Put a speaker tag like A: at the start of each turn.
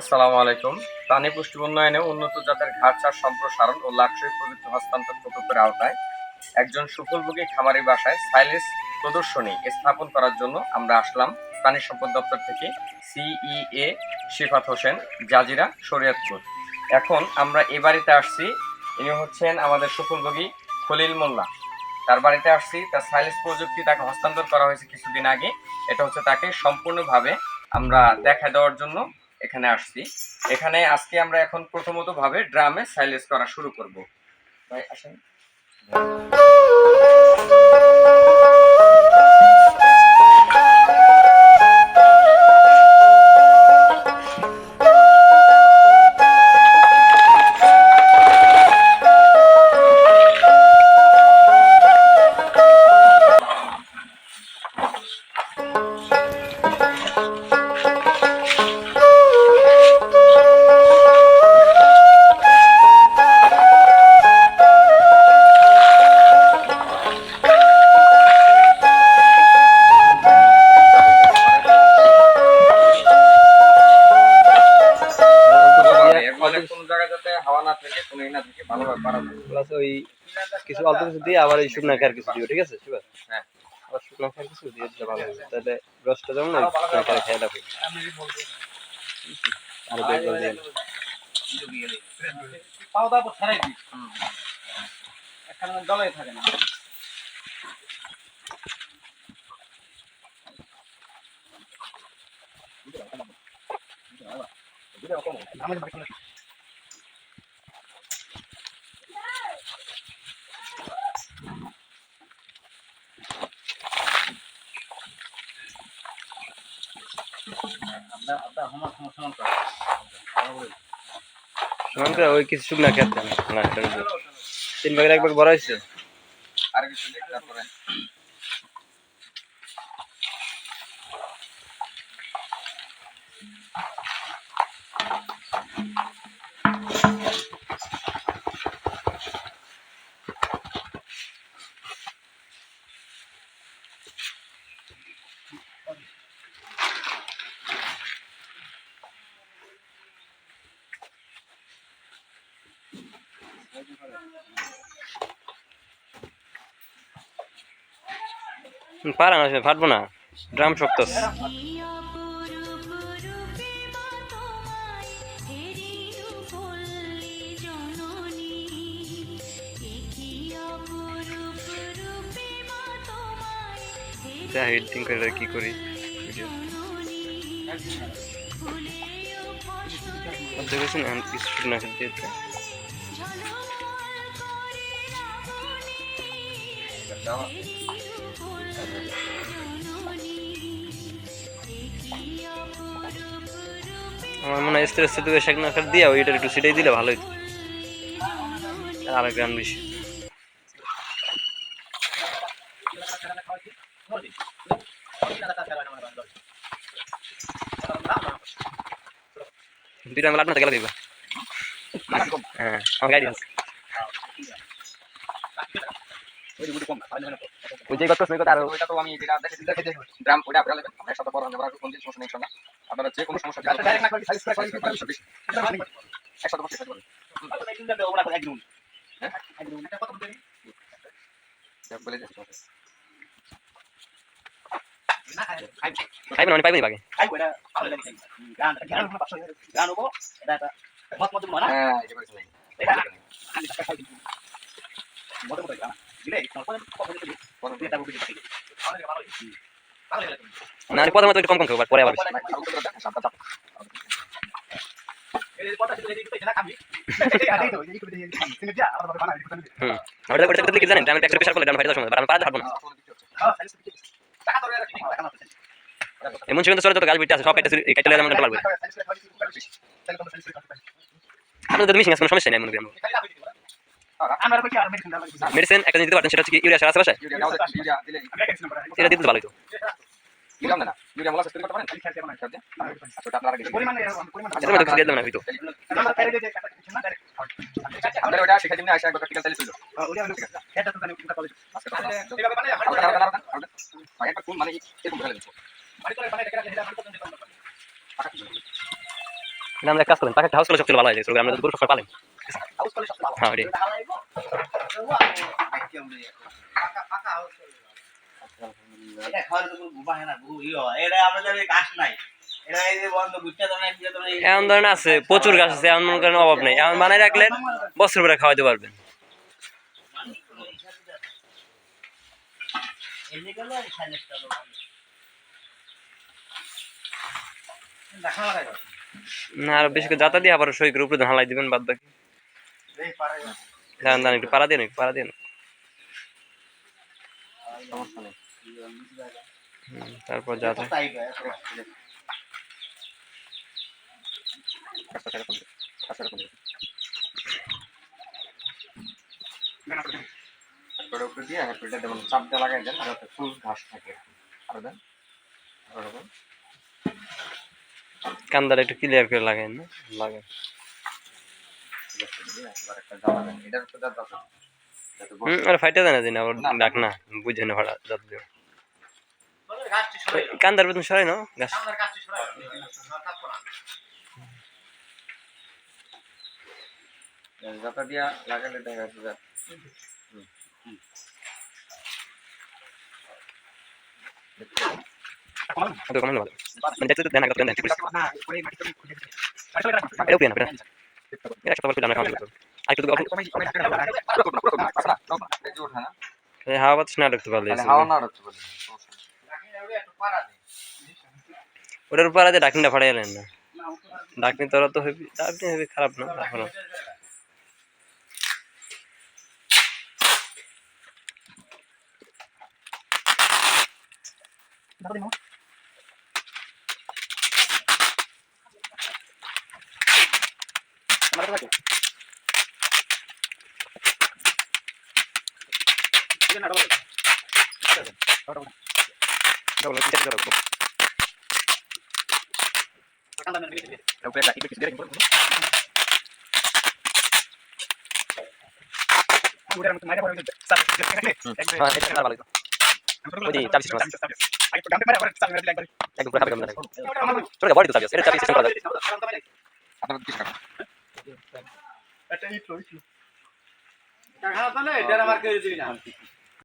A: আসসালামু আলাইকুম। প্রাণী পুষ্টি উন্নয়নে উন্নত জাতের ঘাস চাষ সম্প্রসারণ ও লাক্সই প্রযুক্তি হস্তান্তর প্রকল্পের আওতায় একজন সুফলভোগী খামারি বাসায় সাইলেজ প্রদর্শনী স্থাপন করার জন্য আমরা আসলাম প্রাণী সম্পদ দপ্তর থেকে। সিইএ শিফাত হোসেন, জাজিরা, শরীয়তপুর। এখন আমরা এ বাড়িতে আসছি। ইনি হচ্ছেন আমাদের সুফলভোগী খলিল মোল্লা। তার বাড়িতে আসছি, তার সাইলেজ প্রযুক্তি তাকে হস্তান্তর করা হয়েছে কিছুদিন আগে। এটা হচ্ছে তাকে সম্পূর্ণভাবে আমরা দেখা দেওয়ার জন্য এখানে আসছি। এখানে আজকে আমরা এখন প্রথমত ভাবে ড্রামে সাইলেজ করা শুরু করব। ভাই আসেন।
B: কিছু অল্প কিছু দিয়ে আবার এই শুকনা খার কিছু দিও, ঠিক আছে?
A: হ্যাঁ,
B: আবার শুকনা খার কিছু দিয়ে দিলে ভালো হবে, তাহলে রসটা যেমন শুকনা খারে খেয়ে দেবে। আর দেখবো যে
C: পাউডার তো ছাড়াই দিই, একখানে জলে থাকে না।
B: সমান করে ওই কিছু শুকনা খার দেন না, 3 ভাগের 1 ভাগ বড় হয়েছে।
A: আর কিছু দেখ তারপরে
B: পারা না, ফাটবো না, ড্রাম শক্ত আছে। এডিটিং করে কি করি ভিডিও দেখেছেন, কিছু শুকনা খার দিয়েছে। আমার মনে হয় আস্তে আস্তে তো শুকনা খার দিয়া ওইটার একটু ছিটাই দিলে ভালো হইতো, আর গ্রাম বেশি। দুইটা আমি লাটনাতে গেলে দিবা। হ্যাঁ, আমার গাড়ি আছে। ওই যে কত আর
A: ওইটা তো আমি যেটা দেখেছি ড্রাম ওটা আপনারা নেবেন। আমরা সাথে পরে আমরা কোন সমস্যা নেই ইনশাআল্লাহ। আপনারা যে কোনো সমস্যা ডাইরেক্ট না করে সাইজ করে একসাথে বসে থাকবেন। হ্যাঁ, বলে দিচ্ছি
B: খাইবেন অনেক পাইবেন বাকি।
A: হ্যাঁ, এই যে
B: না প্রথমে তো একটু কম কম খাবো, পরে আবার বেশি। ওটা করতে করতে কি জানেন, আমি প্রেসার প্রেসার করলে ডান ফাইটা সময় আর আমি পারতে পারবো না। এমন সময় তো চলে তো গাছ বিটে আছে, সব কেটে কেটে লেগে আমরা পারবো। আপনাদের তো মিশিং আছে, কোনো সমস্যা নেই মনে করি। মেডিসিন একটা দিতে পারতেন, সেটা হচ্ছে কি ইউরিয়া সার আছে বাসায়, এটা দিতে ভালো হতো।
A: দিলাম না ইউরিয়া মোলাস তৈরি করতে পারেন। আচ্ছা, আপনারা আগে
B: এটা মধ্যে কিছু দিয়ে দেবেন না হয়তো।
A: আমরা ওটা শিখে দিন, আইসা একবার প্র্যাকটিক্যাল চালিয়ে ছিল। এটা তো জানি কোনটা কলেজ আজকে তাহলে এইভাবে বানাই একটা কোন মানে এরকম ঢালে দিচ্ছ। বাড়ি করে বানাই এটা এটা বাড়ি করতে দিতে পারবেন।
B: আমরা এক কাজ করেন পাখা হাউস করলে সবচেয়ে ভালো হয় আমরা যদি গরু সকাল পালেন
C: হাউস করলে সব ভালো।
B: হ্যাঁ ওটাই
C: এটা হালাইবো। তবু আমি দেখি আমরা পাকা হাউস করলে ভালো। এটা খাওয়ার তো কোনো গুবা হয় না, বহু এটা আমাদের গাছ নাই। এটা এই যে বন্ধ বুঝতে তো না কি তো
B: এমন ধরেন আছে প্রচুর গাছ আছে এমন মনে করেন অভাব নেই এমন বানাই রাখলেন বছর পরে খাওয়াইতে পারবেন
C: এমনি গেল আর সাইলেন্সটা লো দেখা লাগাই দাও।
B: না আর বেশি করে জাতা দিয়ে আবার সই উপরে ঢালাই দিবেন বাদ বাকি
C: এই পারে না।
B: দাঁড়ান দাঁড়ান একটু পাড়া দিয়ে পাড়া দিয়ে
C: সমস্যা নেই।
B: তারপর জাতা
C: তাই
A: করে উপরে দিয়ে পেটে দেবেন চাপ দিয়ে লাগাই দেন যাতে ফুল ঘাস থাকে আরো দেন আরো দেন
B: কান্দাটা একটু ক্লিয়ার করে লাগাই না লাগাই
A: একবার একটা জ্বালা দেন এটার উপরে দাও যাতে
B: আর ফাইটা দেয় না দিন আবার ডাক না বুঝে না ভাড়া জাত দিও
C: গাছটি সরাই দাও।
B: কান্দার বেতন সরাই না গাছ
C: আমাদের গাছটি সরাই দাও। থাকবো না।
A: জাতা দিয়া লাগালে দেখা যাচ্ছে যে
B: ওটা কমানো ভালো মানে দেখতে তো দেন আগে দেন ঠিক আছে
C: না, করে মাটি করে খুঁজে দিতে।
B: এটাও পেন না এটা একটা ভালো জানা খাওয়া আর একটু
A: এই যে ওঠে না
B: হাওয়া বাতাস না রাখতে পারলে
A: তাহলে হাওয়া না রাখতে পারবে
C: একটু পাড়া দে।
B: ওটার উপর আগে ডাকনিটা ফাড়াই এলেন না ডাকনি তোরা তো হেবি ডাকনি হেবি খারাপ না তারপর
A: আপনার কি কাটা
C: এটা ইট রইছিল। টাকা তাহলে এটা আমার করে দিই না।